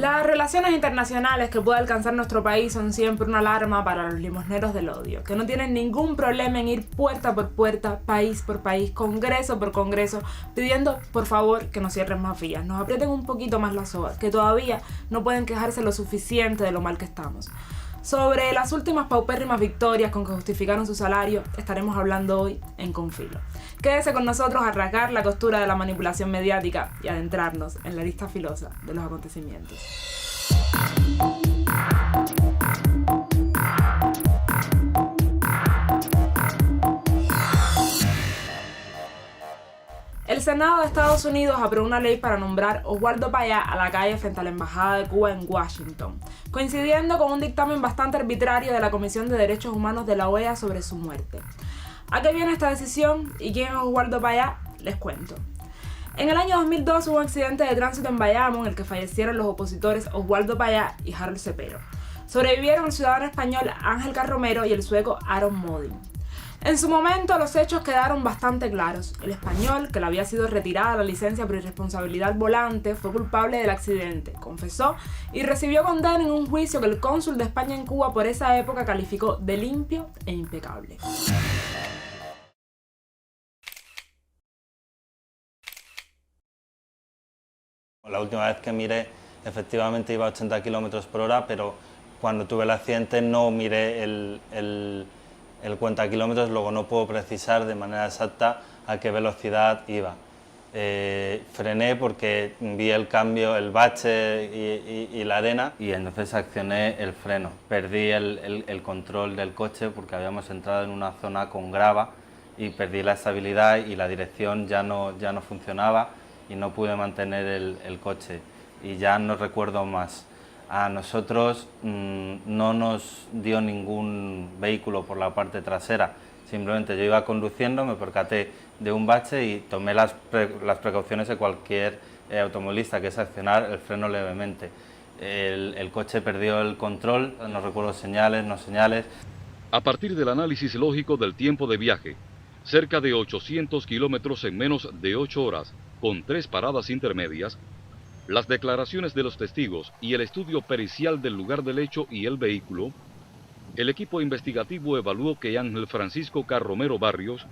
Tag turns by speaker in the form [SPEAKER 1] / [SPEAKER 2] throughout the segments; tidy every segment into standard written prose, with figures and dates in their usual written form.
[SPEAKER 1] Las relaciones internacionales que puede alcanzar nuestro país son siempre una alarma para los limosneros del odio, que no tienen ningún problema en ir puerta por puerta, país por país, congreso por congreso, pidiendo por favor que nos cierren más vías, nos aprieten un poquito más las sogas, que todavía no pueden quejarse lo suficiente de lo mal que estamos. Sobre las últimas paupérrimas victorias con que justificaron su salario, estaremos hablando hoy en Confilo. Quédese con nosotros a rasgar la costura de la manipulación mediática y adentrarnos en la lista filosa de los acontecimientos. El Senado de Estados Unidos aprobó una ley para nombrar Oswaldo Payá a la calle frente a la Embajada de Cuba en Washington, coincidiendo con un dictamen bastante arbitrario de la Comisión de Derechos Humanos de la OEA sobre su muerte. ¿A qué viene esta decisión y quién es Oswaldo Payá? Les cuento. En el año 2002 hubo un accidente de tránsito en Bayamo en el que fallecieron los opositores Oswaldo Payá y Harold Cepero. Sobrevivieron el ciudadano español Ángel Carromero y el sueco Aaron Modin. En su momento los hechos quedaron bastante claros. El español, que le había sido retirada la licencia por irresponsabilidad al volante, fue culpable del accidente, confesó y recibió condena en un juicio que el cónsul de España en Cuba por esa época calificó de limpio e impecable.
[SPEAKER 2] La última vez que miré, efectivamente iba a 80 km/h, pero cuando tuve el accidente no miré el cuenta kilómetros, luego no puedo precisar de manera exacta a qué velocidad iba. Frené porque vi el cambio, el bache y la arena, y entonces accioné el freno. Perdí el control del coche porque habíamos entrado en una zona con grava y perdí la estabilidad y la dirección ya no funcionaba y no pude mantener el coche y ya no recuerdo más. A nosotros no nos dio ningún vehículo por la parte trasera, simplemente yo iba conduciendo, me percaté de un bache y tomé las precauciones de cualquier automovilista, que es accionar el freno levemente. El coche perdió el control, no recuerdo señales, no señales.
[SPEAKER 3] A partir del análisis lógico del tiempo de viaje, cerca de 800 kilómetros en menos de 8 horas, con 3 paradas intermedias, las declaraciones de los testigos y el estudio pericial del lugar del hecho y el vehículo, el equipo investigativo evaluó que Ángel Francisco Carromero Barrios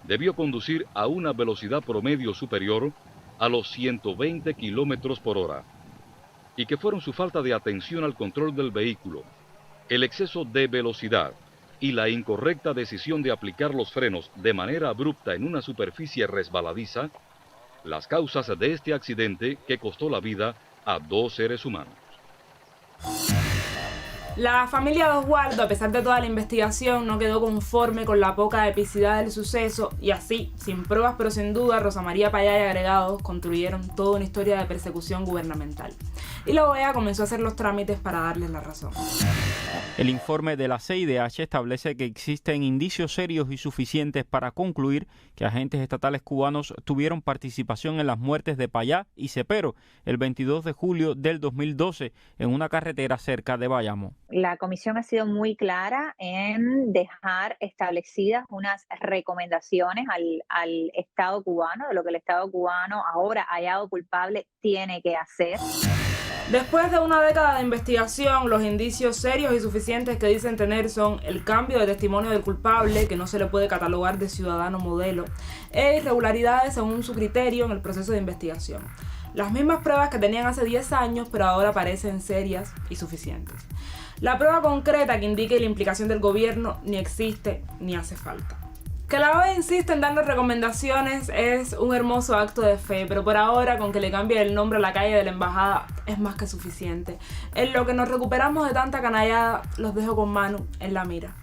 [SPEAKER 3] debió conducir a una velocidad promedio superior a los 120 kilómetros por hora y que fueron su falta de atención al control del vehículo, el exceso de velocidad y la incorrecta decisión de aplicar los frenos de manera abrupta en una superficie resbaladiza las causas de este accidente que costó la vida a 2 seres humanos.
[SPEAKER 1] La familia de Oswaldo, a pesar de toda la investigación, no quedó conforme con la poca epicidad del suceso y así, sin pruebas pero sin duda, Rosa María Payá y agregados construyeron toda una historia de persecución gubernamental. Y la OEA comenzó a hacer los trámites para darles la razón.
[SPEAKER 4] El informe de la CIDH establece que existen indicios serios y suficientes para concluir que agentes estatales cubanos tuvieron participación en las muertes de Payá y Cepero el 22 de julio del 2012 en una carretera cerca de Bayamo.
[SPEAKER 5] La comisión ha sido muy clara en dejar establecidas unas recomendaciones al Estado cubano, de lo que el Estado cubano, ahora hallado culpable, tiene que hacer.
[SPEAKER 1] Después de una década de investigación, los indicios serios y suficientes que dicen tener son el cambio de testimonio del culpable, que no se le puede catalogar de ciudadano modelo, e irregularidades según su criterio en el proceso de investigación. Las mismas pruebas que tenían hace 10 años, pero ahora parecen serias y suficientes. La prueba concreta que indique la implicación del gobierno ni existe ni hace falta. Que la OEA insiste en darnos recomendaciones es un hermoso acto de fe, pero por ahora, con que le cambie el nombre a la calle de la embajada, es más que suficiente. En lo que nos recuperamos de tanta canallada, los dejo con Manu en la mira.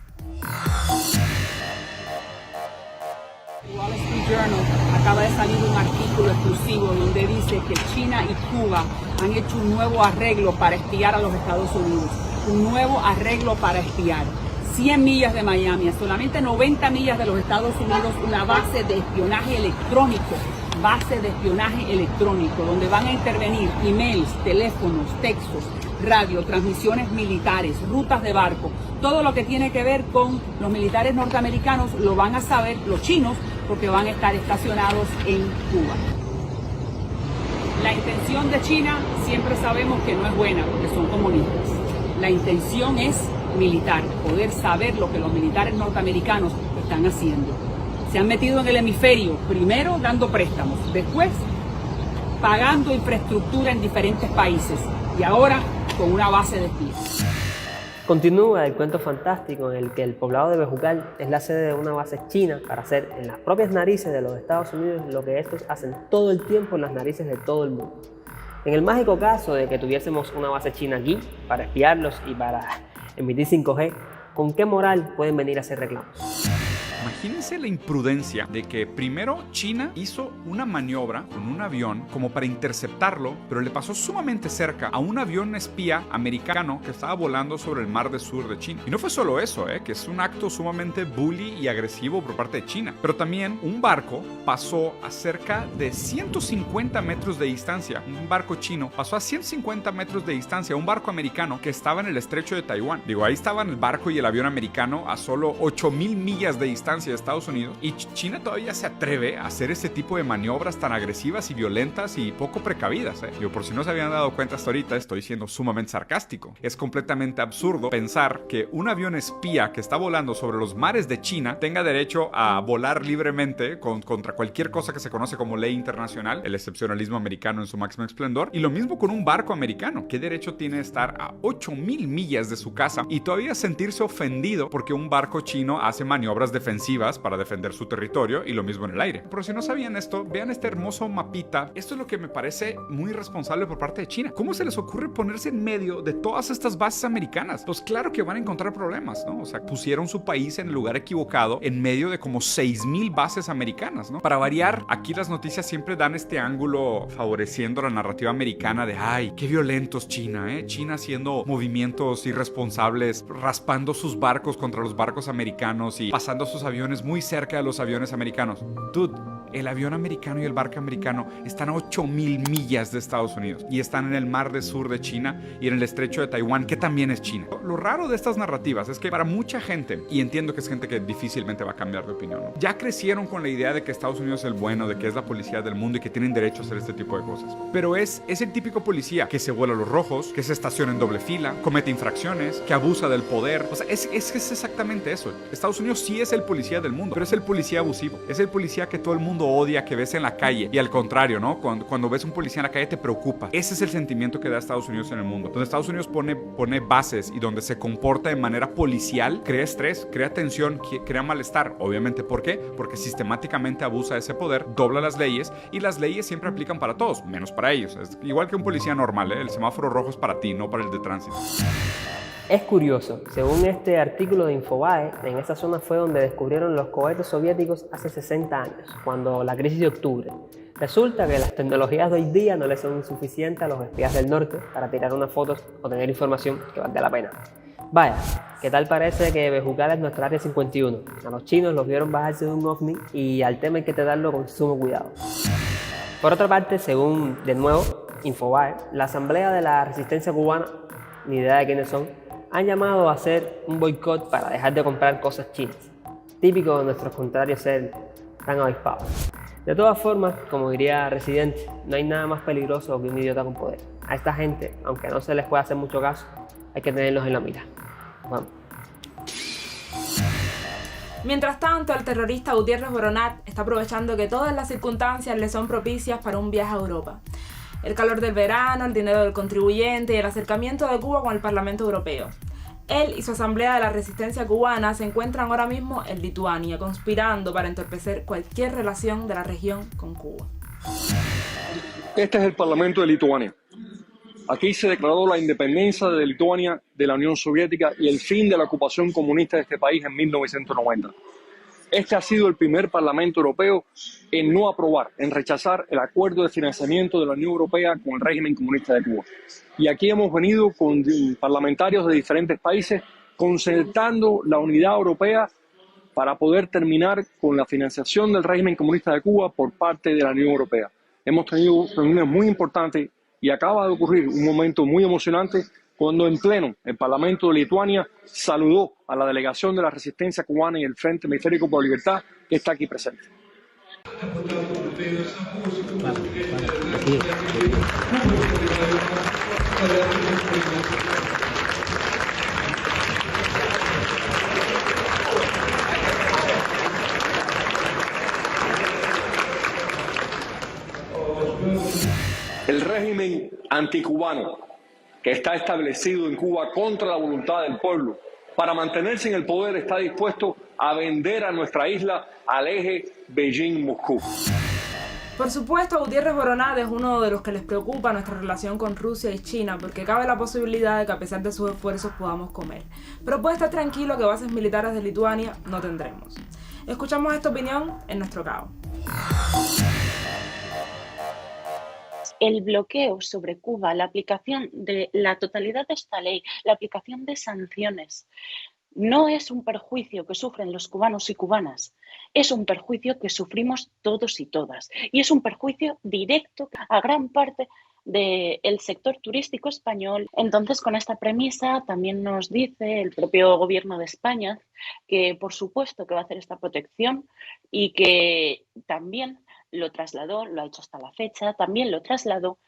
[SPEAKER 6] Wall Street Journal acaba de salir un artículo exclusivo donde dice que China y Cuba han hecho un nuevo arreglo para espiar a los Estados Unidos. Un nuevo arreglo para espiar. 100 millas de Miami, a solamente 90 millas de los Estados Unidos, una base de espionaje electrónico, donde van a intervenir emails, teléfonos, textos, radio, transmisiones militares, rutas de barco, todo lo que tiene que ver con los militares norteamericanos lo van a saber los chinos porque van a estar estacionados en Cuba. La intención de China siempre sabemos que no es buena porque son comunistas. La intención es militar, poder saber lo que los militares norteamericanos están haciendo. Se han metido en el hemisferio, primero dando préstamos, después pagando infraestructura en diferentes países y ahora con una base de espías.
[SPEAKER 7] Continúa el cuento fantástico en el que el poblado de Bejucal es la sede de una base china para hacer en las propias narices de los Estados Unidos lo que estos hacen todo el tiempo en las narices de todo el mundo. En el mágico caso de que tuviésemos una base china aquí para espiarlos y para emitir 5G, ¿con qué moral pueden venir a hacer reclamos?
[SPEAKER 8] Imagínense la imprudencia de que primero China hizo una maniobra con un avión como para interceptarlo, pero le pasó sumamente cerca a un avión espía americano que estaba volando sobre el mar del sur de China. Y no fue solo eso, que es un acto sumamente bully y agresivo por parte de China, pero también un barco pasó a cerca de 150 metros de distancia. Un barco chino pasó a 150 metros de distancia a un barco americano que estaba en el estrecho de Taiwán. Digo, ahí estaban el barco y el avión americano a solo 8,000 millas de distancia de Estados Unidos, y China todavía se atreve a hacer ese tipo de maniobras tan agresivas y violentas y poco precavidas. Yo, por si no se habían dado cuenta hasta ahorita, estoy siendo sumamente sarcástico. Es completamente absurdo pensar que un avión espía que está volando sobre los mares de China tenga derecho a volar libremente contra cualquier cosa que se conoce como ley internacional, el excepcionalismo americano en su máximo esplendor, y lo mismo con un barco americano. ¿Qué derecho tiene estar a 8,000 millas de su casa y todavía sentirse ofendido porque un barco chino hace maniobras defensivas para defender su territorio, y lo mismo en el aire? Pero si no sabían esto, vean este hermoso mapita. Esto es lo que me parece muy irresponsable por parte de China. ¿Cómo se les ocurre ponerse en medio de todas estas bases americanas? Pues claro que van a encontrar problemas, ¿no? O sea, pusieron su país en el lugar equivocado, en medio de como 6,000 bases americanas, ¿no? Para variar, aquí las noticias siempre dan este ángulo favoreciendo la narrativa americana de ¡ay, qué violentos China! China haciendo movimientos irresponsables, raspando sus barcos contra los barcos americanos y pasando sus aviones muy cerca de los aviones americanos. Dude, el avión americano y el barco americano están a 8,000 millas de Estados Unidos y están en el mar del sur de China y en el estrecho de Taiwán, que también es China. Lo raro de estas narrativas es que para mucha gente, y entiendo que es gente que difícilmente va a cambiar de opinión, ¿no?, ya crecieron con la idea de que Estados Unidos es el bueno, de que es la policía del mundo y que tienen derecho a hacer este tipo de cosas. Pero es el típico policía que se vuela los rojos, que se estaciona en doble fila, comete infracciones, que abusa del poder. O sea, es exactamente eso. Estados Unidos sí es el policía del mundo, pero es el policía abusivo. Es el policía que todo el mundo odia, que ves en la calle, y al contrario, ¿no? Cuando ves un policía en la calle te preocupa. Ese es el sentimiento que da Estados Unidos en el mundo. Donde Estados Unidos pone bases y donde se comporta de manera policial, crea estrés, crea tensión, crea malestar. Obviamente, ¿por qué? Porque sistemáticamente abusa de ese poder, dobla las leyes, y las leyes siempre aplican para todos, menos para ellos. Es igual que un policía normal, El semáforo rojo es para ti, no para el de tránsito.
[SPEAKER 7] Es curioso, según este artículo de Infobae, en esa zona fue donde descubrieron los cohetes soviéticos hace 60 años, cuando la crisis de octubre. Resulta que las tecnologías de hoy día no les son suficientes a los espías del norte para tirar unas fotos o tener información que valga la pena. Vaya, ¿qué tal parece que Bejucal es nuestra área 51? A los chinos los vieron bajarse de un ovni y al tema hay que tratarlo con sumo cuidado. Por otra parte, según, de nuevo, Infobae, la Asamblea de la Resistencia Cubana, ni idea de quiénes son, han llamado a hacer un boicot para dejar de comprar cosas chinas. Típico de nuestros contrarios ser tan avispados. De todas formas, como diría Residente, no hay nada más peligroso que un idiota con poder. A esta gente, aunque no se les pueda hacer mucho caso, hay que tenerlos en la mira. Vamos.
[SPEAKER 1] Mientras tanto, el terrorista Gutiérrez Boronat está aprovechando que todas las circunstancias le son propicias para un viaje a Europa. El calor del verano, el dinero del contribuyente y el acercamiento de Cuba con el Parlamento Europeo. Él y su Asamblea de la Resistencia Cubana se encuentran ahora mismo en Lituania, conspirando para entorpecer cualquier relación de la región con Cuba.
[SPEAKER 9] Este es el Parlamento de Lituania. Aquí se declaró la independencia de Lituania de la Unión Soviética y el fin de la ocupación comunista de este país en 1990. Este ha sido el primer Parlamento Europeo en no aprobar, en rechazar el acuerdo de financiamiento de la Unión Europea con el régimen comunista de Cuba. Y aquí hemos venido con parlamentarios de diferentes países concertando la unidad europea para poder terminar con la financiación del régimen comunista de Cuba por parte de la Unión Europea. Hemos tenido reuniones muy importantes y acaba de ocurrir un momento muy emocionante cuando en pleno el Parlamento de Lituania saludó a la delegación de la Resistencia Cubana y el Frente Periférico por la Libertad que está aquí presente. El régimen anticubano que está establecido en Cuba contra la voluntad del pueblo, para mantenerse en el poder está dispuesto a vender a nuestra isla al eje Beijing-Moscú.
[SPEAKER 1] Por supuesto, a Gutiérrez Boronat es uno de los que les preocupa nuestra relación con Rusia y China, porque cabe la posibilidad de que a pesar de sus esfuerzos podamos comer. Pero puede estar tranquilo que bases militares de Lituania no tendremos. Escuchamos esta opinión en nuestro cabo.
[SPEAKER 10] El bloqueo sobre Cuba, la aplicación de la totalidad de esta ley, la aplicación de sanciones, no es un perjuicio que sufren los cubanos y cubanas, es un perjuicio que sufrimos todos y todas. Y es un perjuicio directo a gran parte del sector turístico español. Entonces, con esta premisa también nos dice el propio gobierno de España que, por supuesto, que va a hacer esta protección y que también lo trasladó, lo ha hecho hasta la fecha, también lo trasladó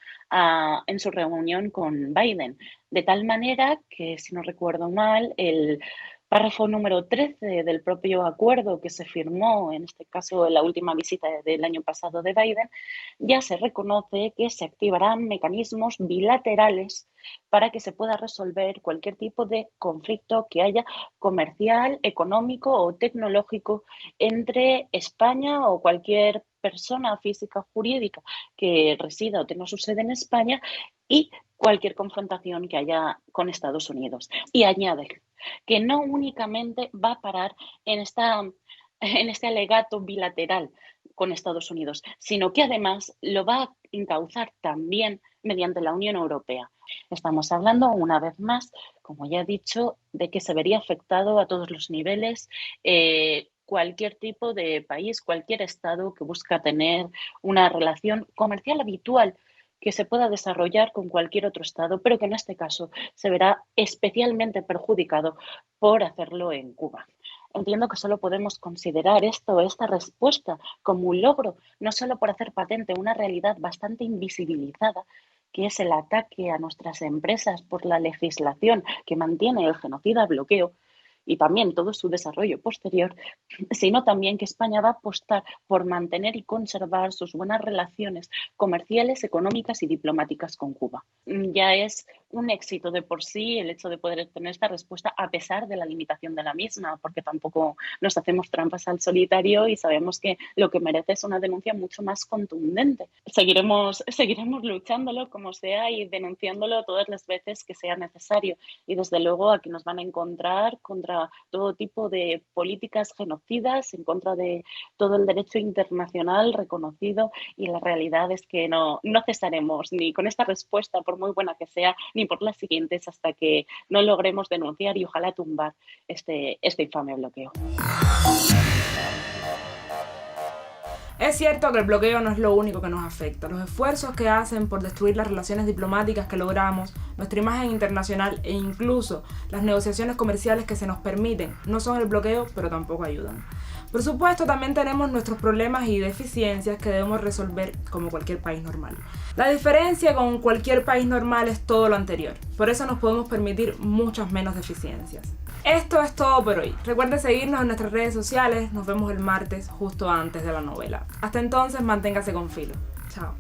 [SPEAKER 10] en su reunión con Biden, de tal manera que, si no recuerdo mal, el párrafo número 13 del propio acuerdo que se firmó, en este caso en la última visita del año pasado de Biden, ya se reconoce que se activarán mecanismos bilaterales para que se pueda resolver cualquier tipo de conflicto que haya comercial, económico o tecnológico entre España o cualquier persona física o jurídica que resida o tenga su sede en España y cualquier confrontación que haya con Estados Unidos. Y añade que no únicamente va a parar en este alegato bilateral con Estados Unidos, sino que además lo va a encauzar también mediante la Unión Europea. Estamos hablando, una vez más, como ya he dicho, de que se vería afectado a todos los niveles cualquier tipo de país, cualquier estado que busca tener una relación comercial habitual que se pueda desarrollar con cualquier otro estado, pero que en este caso se verá especialmente perjudicado por hacerlo en Cuba. Entiendo que solo podemos considerar esta respuesta como un logro, no solo por hacer patente una realidad bastante invisibilizada, que es el ataque a nuestras empresas por la legislación que mantiene el genocida bloqueo, y también todo su desarrollo posterior, sino también que España va a apostar por mantener y conservar sus buenas relaciones comerciales, económicas y diplomáticas con Cuba. Ya es un éxito de por sí el hecho de poder tener esta respuesta a pesar de la limitación de la misma, porque tampoco nos hacemos trampas al solitario y sabemos que lo que merece es una denuncia mucho más contundente. Seguiremos luchándolo como sea y denunciándolo todas las veces que sea necesario. Y desde luego aquí nos van a encontrar contra todo tipo de políticas genocidas, en contra de todo el derecho internacional reconocido, y la realidad es que no cesaremos ni con esta respuesta, por muy buena que sea, ni por las siguientes, hasta que no logremos denunciar y ojalá tumbar este infame bloqueo.
[SPEAKER 1] Es cierto que el bloqueo no es lo único que nos afecta. Los esfuerzos que hacen por destruir las relaciones diplomáticas que logramos, nuestra imagen internacional e incluso las negociaciones comerciales que se nos permiten no son el bloqueo, pero tampoco ayudan. Por supuesto, también tenemos nuestros problemas y deficiencias que debemos resolver como cualquier país normal. La diferencia con cualquier país normal es todo lo anterior. Por eso nos podemos permitir muchas menos deficiencias. Esto es todo por hoy. Recuerden seguirnos en nuestras redes sociales. Nos vemos el martes, justo antes de la novela. Hasta entonces, manténgase con filo. Chao.